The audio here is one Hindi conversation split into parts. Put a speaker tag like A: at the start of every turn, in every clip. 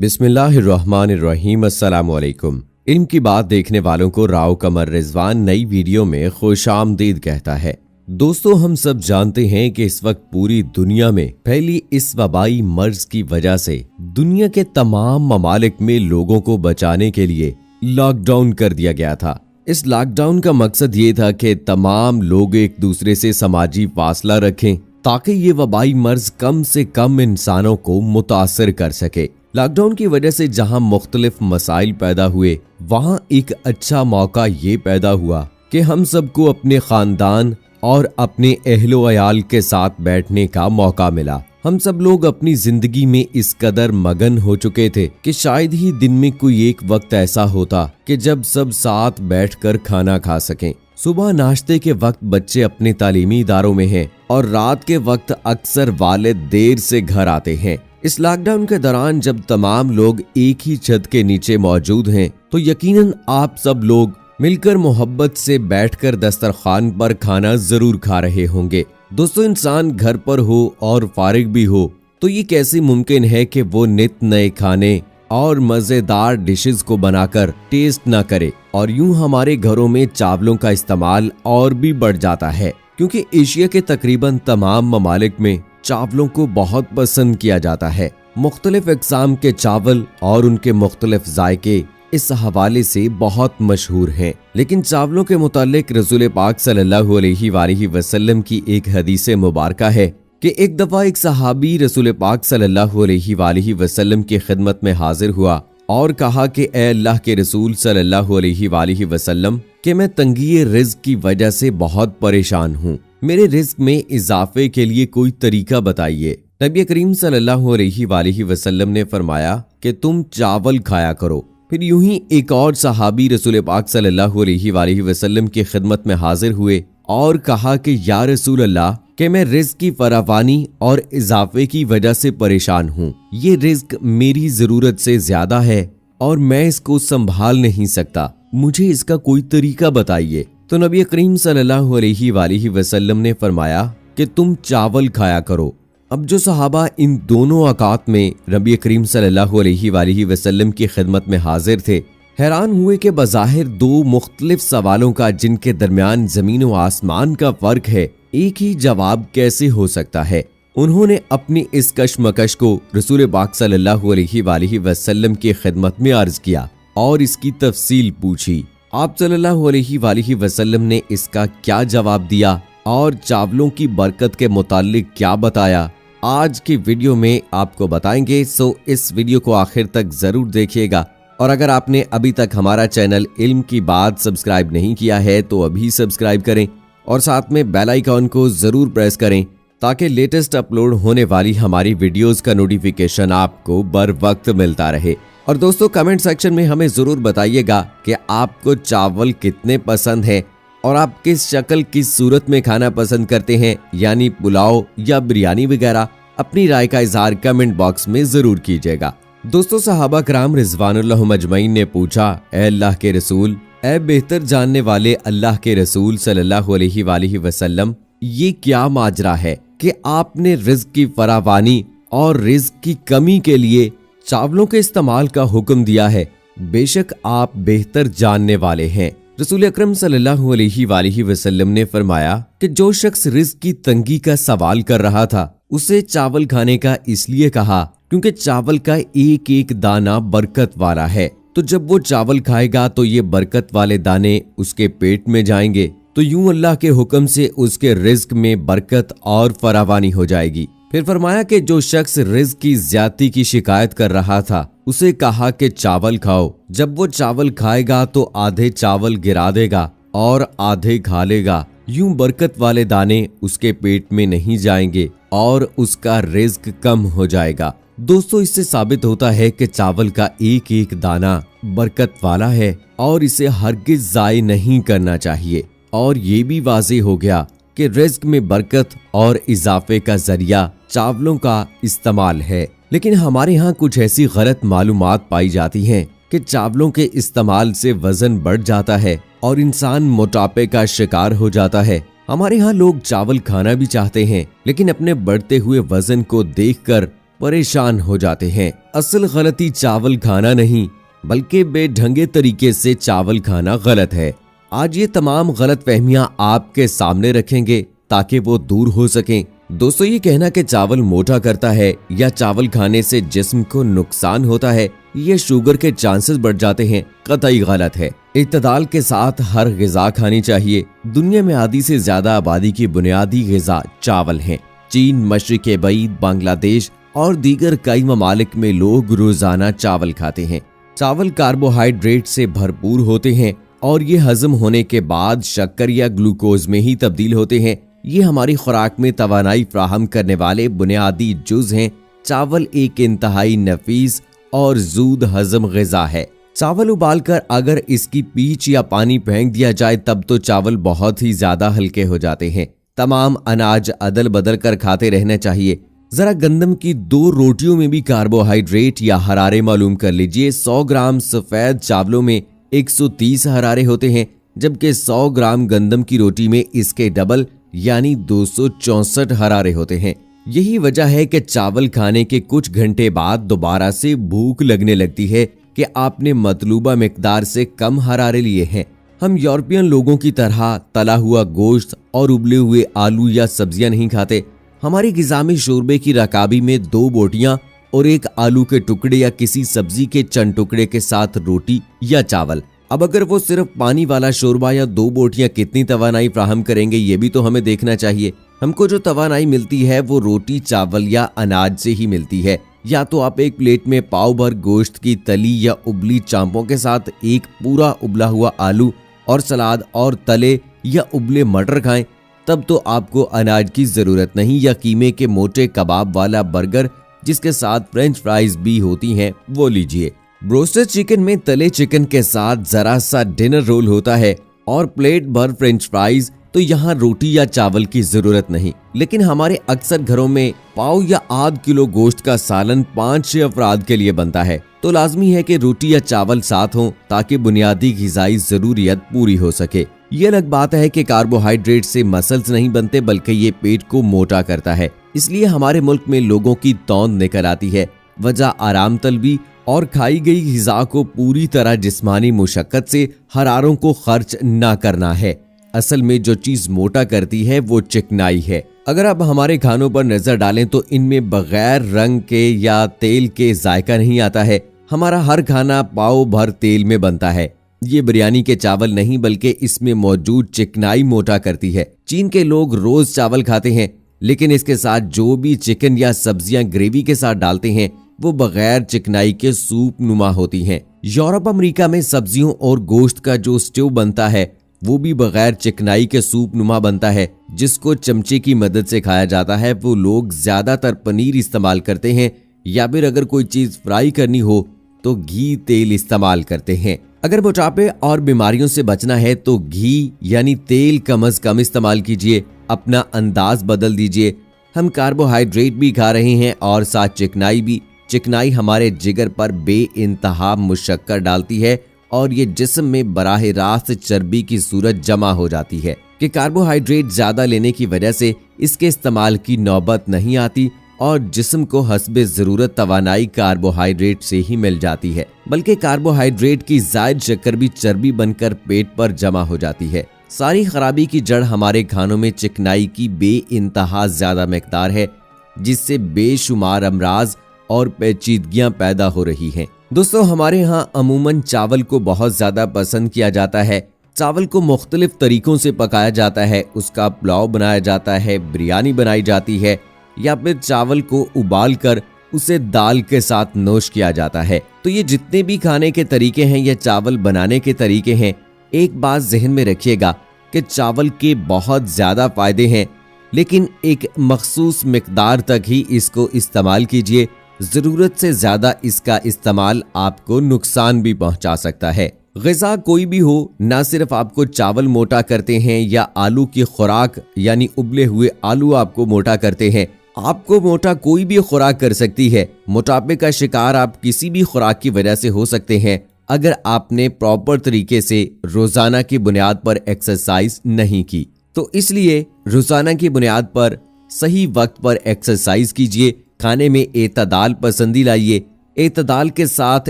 A: बिस्मिल्लाहिर्रहमानिर्रहीम। अस्सलामुअलैकुम। इल्म की बात देखने वालों को राव कमर रिजवान नई वीडियो में खुशामदीद कहता है। दोस्तों, हम सब जानते हैं कि इस वक्त पूरी दुनिया में फैली इस वबाई मर्ज की वजह से दुनिया के तमाम ममालिक में लोगों को बचाने के लिए लॉकडाउन कर दिया गया था। इस लॉकडाउन का मकसद ये था कि तमाम लोग एक दूसरे से समाजी फासला रखें ताकि ये वबाई मर्ज कम से कम इंसानों को मुतासर कर सके। लॉकडाउन की वजह से जहां मुख्तलिफ मसाइल पैदा हुए, वहां एक अच्छा मौका ये पैदा हुआ कि हम सबको अपने खानदान और अपने अहलो अयाल के साथ बैठने का मौका मिला। हम सब लोग अपनी जिंदगी में इस कदर मगन हो चुके थे कि शायद ही दिन में कोई एक वक्त ऐसा होता कि जब सब साथ बैठकर खाना खा सकें। सुबह नाश्ते के वक्त बच्चे अपने तालीमी इदारों में हैं और रात के वक्त अक्सर वालिद देर से घर आते हैं। इस लॉकडाउन के दौरान जब तमाम लोग एक ही छत के नीचे मौजूद हैं, तो यकीनन आप सब लोग मिलकर मोहब्बत से बैठकर दस्तरखान पर खाना जरूर खा रहे होंगे। दोस्तों, इंसान घर पर हो और फारिग भी हो तो ये कैसे मुमकिन है कि वो नित नए खाने और मजेदार डिशेस को बनाकर टेस्ट ना करे। और यूं हमारे घरों में चावलों का इस्तेमाल और भी बढ़ जाता है, क्योंकि एशिया के तकरीबन तमाम ममालिक में चावलों को बहुत पसंद किया जाता है। मुख्तलिफ अक़साम के चावल और उनके मुख्तलिफ जायके इस हवाले से बहुत मशहूर हैं। लेकिन चावलों के मुतालिक रसूल पाक सल्लल्लाहु अलैहि वसल्लम की एक हदीस मुबारका है कि एक दफा एक सहाबी रसूल पाक सल्लल्लाहु अलैहि वसल्लम की खिदमत में हाजिर हुआ और कहा कि ए अल्लाह के रसूल सल्लल्लाहु अलैहि वसल्लम कि मैं तंगी रिज़्क़ की वजह से बहुत परेशान हूँ। मेरे रिज़्क़ में इजाफे के लिए कोई तरीका बताइए। नबी करीम सल्लल्लाहु अलैहि वसल्लम ने फरमाया कि तुम चावल खाया करो। फिर यूं ही एक और सहाबी रसूल पाक सल्लल्लाहु अलैहि वसल्लम की खिदमत में हाजिर हुए और कहा कि या रसूल अल्लाह कि मैं रिज़्क़ की फरावानी और इजाफे की वजह से परेशान हूँ। ये रिज़्क़ मेरी जरूरत से ज्यादा है और मैं इसको संभाल नहीं सकता, मुझे इसका कोई तरीका बताइए। तो नबी करीम सल्लल्लाहु अलैहि वसल्लम ने फरमाया कि तुम चावल खाया करो। अब जो सहाबा इन दोनों औकात में नबी करीम सल्लल्लाहु अलैहि वसल्लम की खिदमत में हाजिर थे, हैरान हुए कि बज़ाहिर दो मुख्तलिफ सवालों का जिनके दरमियान जमीन व आसमान का फर्क है, एक ही जवाब कैसे हो सकता है। उन्होंने अपनी इस कशमकश को रसूल पाक सल्लल्लाहु अलैहि वसल्लम की खिदमत में अर्ज किया और इसकी तफसील पूछी। आप सल्लल्लाहु अलैहि वसल्लम ने इसका क्या जवाब दिया और चावलों की बरकत के मुतालिक क्या बताया, आज की वीडियो में आपको बताएंगे। सो इस वीडियो को आखिर तक जरूर देखिएगा। और अगर आपने अभी तक हमारा चैनल इल्म की बात सब्सक्राइब नहीं किया है तो अभी सब्सक्राइब करें और साथ में बेल आइकॉन को जरूर प्रेस करें ताकि लेटेस्ट अपलोड होने वाली हमारी वीडियोस का नोटिफिकेशन आपको बर वक्त मिलता रहे। और दोस्तों, कमेंट सेक्शन में हमें जरूर बताइएगा कि आपको चावल कितने पसंद है और आप किस शक्ल किस सूरत में खाना पसंद करते हैं, यानी पुलाव या बिरयानी वगैरह। अपनी राय का इजहार कमेंट बॉक्स में जरूर कीजिएगा। दोस्तों, सहाबा कराम रिजवानुल्लाह अजमईन ने पूछा, ए अल्लाह के रसूल, ए बेहतर जानने वाले अल्लाह के रसूल सल्लल्लाहु अलैहि वसल्लम, ये क्या माजरा है कि आपने रिज़्क़ की फरावानी और रिज़्क़ की कमी के लिए चावलों के इस्तेमाल का हुक्म दिया है। बेशक आप बेहतर जानने वाले हैं। रसूल अकरम सल्लल्लाहु अलैहि वसल्लम ने फरमाया कि जो शख्स रिज़्क़ की तंगी का सवाल कर रहा था, उसे चावल खाने का इसलिए कहा क्योंकि चावल का एक एक दाना बरकत वाला है। तो जब वो चावल खाएगा तो ये बरकत वाले दाने उसके पेट में जाएंगे, तो यूं अल्लाह के हुक्म से उसके रिज़्क़ में बरकत और फरावानी हो जाएगी। फिर फरमाया कि जो शख्स रिज़्क़ की ज्यादती की शिकायत कर रहा था, उसे कहा कि चावल खाओ। जब वो चावल खाएगा तो आधे चावल गिरा देगा और आधे खा लेगा। यूं बरकत वाले दाने उसके पेट में नहीं जाएंगे और उसका रिज़्क़ कम हो जाएगा। दोस्तों, इससे साबित होता है कि चावल का एक एक दाना बरकत वाला है और इसे हरगिज ज़ाय नहीं करना चाहिए। और ये भी वाज़ेह हो गया कि रिज़्क़ में बरकत और इजाफे का जरिया चावलों का इस्तेमाल है। लेकिन हमारे यहाँ कुछ ऐसी गलत मालूमात पाई जाती हैं कि चावलों के इस्तेमाल से वजन बढ़ जाता है और इंसान मोटापे का शिकार हो जाता है। हमारे यहाँ लोग चावल खाना भी चाहते हैं, लेकिन अपने बढ़ते हुए वजन को देखकर परेशान हो जाते हैं। असल गलती चावल खाना नहीं बल्कि बेढंगे तरीके से चावल खाना गलत है। आज ये तमाम गलत फहमियां आपके सामने रखेंगे ताकि वो दूर हो सकें। दोस्तों, ये कहना कि चावल मोटा करता है या चावल खाने से जिस्म को नुकसान होता है, ये शुगर के चांसेस बढ़ जाते हैं, कतई गलत है। इत्तदाल के साथ हर ग़िज़ा खानी चाहिए। दुनिया में आधी से ज्यादा आबादी की बुनियादी ग़िज़ा चावल है। चीन, मशरिक़ बईद, बांग्लादेश और दीगर कई ममालिक में लोग रोजाना चावल खाते हैं। चावल कार्बोहाइड्रेट से भरपूर होते हैं और ये हजम होने के बाद शक्कर या ग्लूकोज में ही तब्दील होते हैं। ये हमारी खुराक में तवानाई फ्राहम करने वाले बुनियादी जुज़ हैं। चावल एक इंतहाई नफीस और जूद हजम ग़िज़ा है। चावल उबालकर अगर इसकी पीच या पानी फेंक दिया जाए तब तो चावल बहुत ही ज्यादा हल्के हो जाते हैं। तमाम अनाज अदल बदल कर खाते रहना चाहिए। जरा गंदम की 2 रोटियों में भी कार्बोहाइड्रेट या हरारे मालूम कर लीजिए। 100 ग्राम सफेद चावलों में 130 हरारे होते हैं, जबकि 100 ग्राम गंदम की रोटी में इसके डबल यानी 264 हरारे होते हैं। यही वजह है कि चावल खाने के कुछ घंटे बाद दोबारा से भूख लगने लगती है कि आपने मतलूबा मिकदार से कम हरारे लिए हैं। हम यूरोपियन लोगों की तरह तला हुआ गोश्त और उबले हुए आलू या सब्जियां नहीं खाते। हमारी ग़िज़ा में शोरबे की रकाबी में 2 बोटियां और 1 आलू के टुकड़े या किसी सब्जी के चंद टुकड़े के साथ रोटी या चावल। अब अगर वो सिर्फ पानी वाला शोरबा या 2 बोटियां कितनी तवानाई फ्राहम करेंगे, ये भी तो हमें देखना चाहिए। हमको जो तवानाई मिलती है वो रोटी, चावल या अनाज से ही मिलती है। या तो आप एक प्लेट में पाव भर गोश्त की तली या उबली चांपों के साथ एक पूरा उबला हुआ आलू और सलाद और तले या उबले मटर खाएं, तब तो आपको अनाज की जरूरत नहीं। या कीमे के मोटे कबाब वाला बर्गर जिसके साथ फ्रेंच फ्राइज भी होती हैं, वो लीजिए। ब्रोस्टेड चिकन में तले चिकन के साथ जरा सा डिनर रोल होता है और प्लेट भर फ्रेंच फ्राइज, तो यहाँ रोटी या चावल की जरूरत नहीं। लेकिन हमारे अक्सर घरों में पाव या आध किलो गोश्त का सालन 5-6 अफराद के लिए बनता है, तो लाजमी है कि रोटी या चावल साथ हों ताकि बुनियादी ग़िज़ाई जरूरियत पूरी हो सके। ये अलग बात है कि कार्बोहाइड्रेट से मसल्स नहीं बनते बल्कि ये पेट को मोटा करता है। इसलिए हमारे मुल्क में लोगों की तौंद निकल आती है। वजह आराम तलबी और खाई गई ग़िज़ा को पूरी तरह जिस्मानी मुशक्कत से हरारों को खर्च ना करना है। असल में जो चीज मोटा करती है वो चिकनाई है। अगर आप हमारे खानों पर नजर डालें तो इनमें बगैर रंग के या तेल के जायका नहीं आता है। हमारा हर खाना पाव भर तेल में बनता है। ये बिरयानी के चावल नहीं बल्कि इसमें मौजूद चिकनाई मोटा करती है। चीन के लोग रोज चावल खाते हैं, लेकिन इसके साथ जो भी चिकन या सब्जियां ग्रेवी के साथ डालते हैं वो बगैर चिकनाई के सूप नुमा होती हैं। यूरोप अमेरिका में सब्जियों और गोश्त का जो स्ट्यू बनता है वो भी बगैर चिकनाई के सूप नुमा बनता है, जिसको चमचे की मदद से खाया जाता है। वो लोग ज्यादातर पनीर इस्तेमाल करते हैं या फिर अगर कोई चीज फ्राई करनी हो तो घी तेल इस्तेमाल करते हैं। अगर मोटापे और बीमारियों से बचना है तो घी यानी तेल कम से कम इस्तेमाल कीजिए। अपना अंदाज बदल दीजिए। हम कार्बोहाइड्रेट भी खा रहे हैं और साथ चिकनाई भी। चिकनाई हमारे जिगर पर बेइंतहा मुशक्कर डालती है और ये जिस्म में बराह रास्त चर्बी की सूरत जमा हो जाती है कि कार्बोहाइड्रेट ज्यादा लेने की वजह से इसके इस्तेमाल की नौबत नहीं आती और जिस्म को हस्बे जरूरत तवानाई कार्बोहाइड्रेट से ही मिल जाती है। बल्कि कार्बोहाइड्रेट की जायद शक्कर भी चर्बी बनकर पेट पर जमा हो जाती है। सारी खराबी की जड़ हमारे खानों में चिकनाई की बेइंतहा ज्यादा मिकदार है, जिससे बेशुमार अमराज और पेचीदगियां पैदा हो रही हैं। दोस्तों, हमारे यहाँ अमूमन चावल को बहुत ज्यादा पसंद किया जाता है। चावल को मुख्तलिफ तरीकों से पकाया जाता है। उसका पुलाव बनाया जाता है, बिरयानी बनाई जाती है या फिर चावल को उबाल कर उसे दाल के साथ नोश किया जाता है। तो ये जितने भी खाने के तरीके हैं या चावल बनाने के तरीके हैं, एक बात जहन में रखिएगा कि चावल के बहुत ज्यादा फायदे हैं, लेकिन एक मखसूस मिकदार तक ही इसको इस्तेमाल कीजिए। जरूरत से ज्यादा इसका इस्तेमाल आपको नुकसान भी पहुंचा सकता है। ग़िज़ा कोई भी हो, ना सिर्फ आपको चावल मोटा करते हैं या आलू की खुराक यानी उबले हुए आलू आपको मोटा करते हैं। आपको मोटा कोई भी खुराक कर सकती है। मोटापे का शिकार आप किसी भी खुराक की वजह से हो सकते हैं अगर आपने प्रॉपर तरीके से रोजाना की बुनियाद पर एक्सरसाइज नहीं की। तो इसलिए रोजाना की बुनियाद पर सही वक्त पर एक्सरसाइज कीजिए, खाने में एतदाल पसंदी लाइए। एतदाल के साथ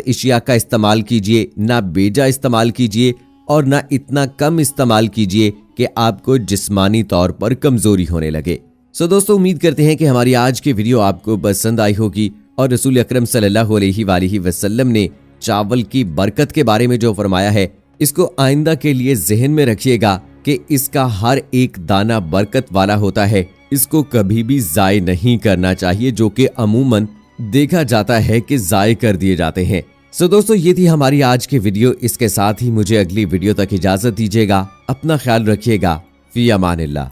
A: अशिया का इस्तेमाल कीजिए, ना बेजा इस्तेमाल कीजिए और ना इतना कम इस्तेमाल कीजिए कि आपको जिस्मानी तौर पर कमजोरी होने लगे। सो दोस्तों, उम्मीद करते हैं कि हमारी आज की वीडियो आपको पसंद आई होगी और रसूल अकरम सल्लल्लाहु अलैहि वसल्लम ने चावल की बरकत के बारे में जो फरमाया है, इसको आइंदा के लिए जहन में रखिएगा कि इसका हर एक दाना बरकत वाला होता है। इसको कभी भी ज़ाय नहीं करना चाहिए, जो कि अमूमन देखा जाता है कि ज़ाय कर दिए जाते हैं। सो दोस्तों, ये थी हमारी आज की वीडियो। इसके साथ ही मुझे अगली वीडियो तक इजाजत दीजिएगा। अपना ख्याल रखिएगा। फी अमानिल्लाह।